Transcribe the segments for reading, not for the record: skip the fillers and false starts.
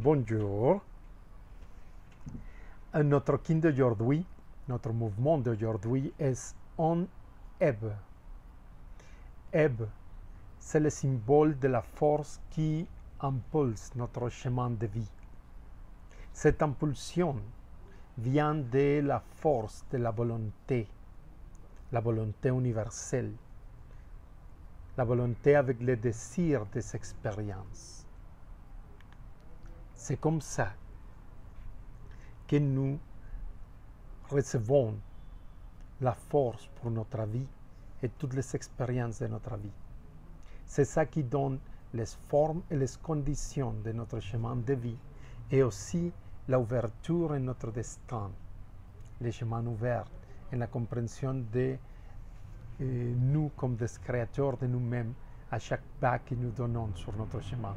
Bonjour. Notre kin d'aujourd'hui, notre mouvement d'aujourd'hui est un ebb. Ebb, c'est le symbole de la force qui impulse notre chemin de vie. Cette impulsion vient de la force de la volonté universelle, la volonté avec le désir des expériences. C'est comme ça que nous recevons la force pour notre vie et toutes les expériences de notre vie. C'est ça qui donne les formes et les conditions de notre chemin de vie et aussi l'ouverture en notre destin, le chemin ouvert en la compréhension de nous comme des créateurs de nous-mêmes à chaque pas que nous donnons sur notre chemin.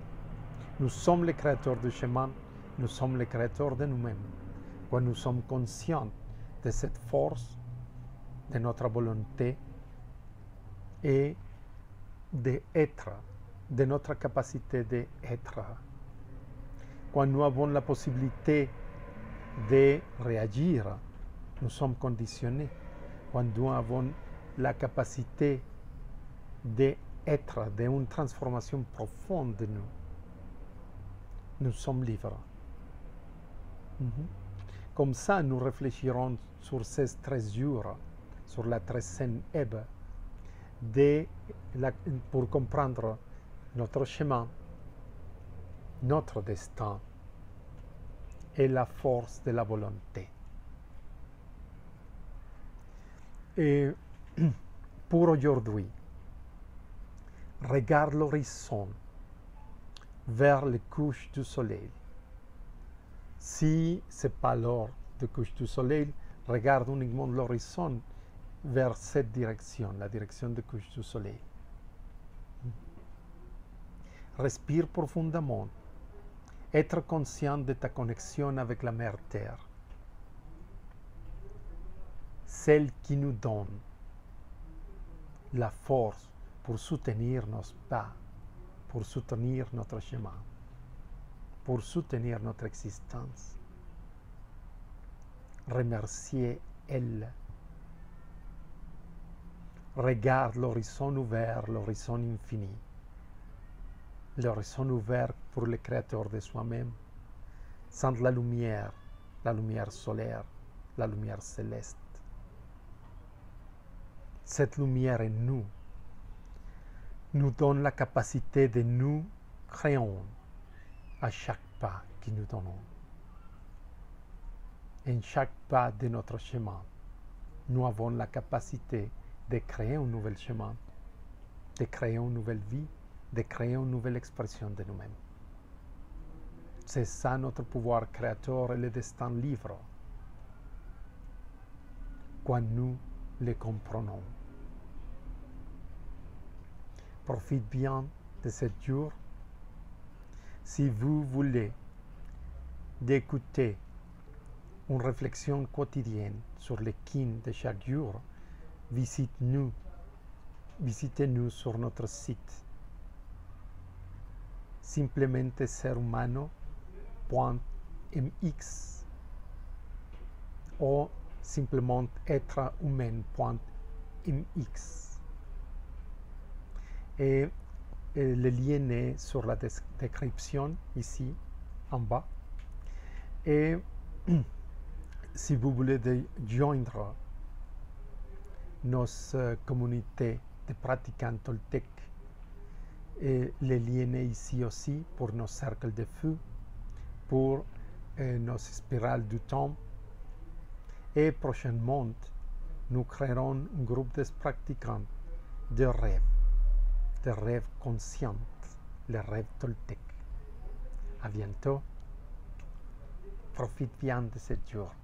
Nous sommes les créateurs du chemin, nous sommes les créateurs de nous-mêmes. Quand nous sommes conscients de cette force, de notre volonté et d'être, de notre capacité d'être, quand nous avons la possibilité de réagir, nous sommes conditionnés. Quand nous avons la capacité d'être, d'une transformation profonde de nous, nous sommes libres. Comme ça, nous réfléchirons sur ces 13 jours, sur la 13e ebb, pour comprendre notre chemin, notre destin et la force de la volonté. Et pour aujourd'hui, regarde l'horizon vers les couches du soleil. Si ce n'est pas l'heure de couche du soleil, regarde uniquement l'horizon vers cette direction, la direction de couche du soleil. Respire profondément. Être conscient de ta connexion avec la Mère Terre, celle qui nous donne la force pour soutenir nos pas, pour soutenir notre chemin, pour soutenir notre existence. Remercier elle. Regarde l'horizon ouvert, l'horizon infini. L'horizon ouvert pour le créateur de soi-même, sans la lumière solaire, la lumière céleste. Cette lumière en nous donne la capacité de nous créer à chaque pas que nous donnons. En chaque pas de notre chemin, nous avons la capacité de créer un nouvel chemin, de créer une nouvelle vie, de créer une nouvelle expression de nous-mêmes. C'est ça notre pouvoir créateur et le destin libre, quand nous le comprenons. Profite bien de ce jour. Si vous voulez d'écouter une réflexion quotidienne sur le kin de chaque jour, visitez-nous sur notre site simplemente serhumano.mx ou simplement êtrehumain.mx. Et le lien est sur la description ici en bas. Et si vous voulez joindre nos communautés de pratiquants toltèques, et le lien est ici aussi pour nos cercles de feu, pour nos spirales du temps. Et prochainement, nous créerons un groupe de pratiquants de rêves conscients, les rêves toltèques. À bientôt. Profite bien de ce jour.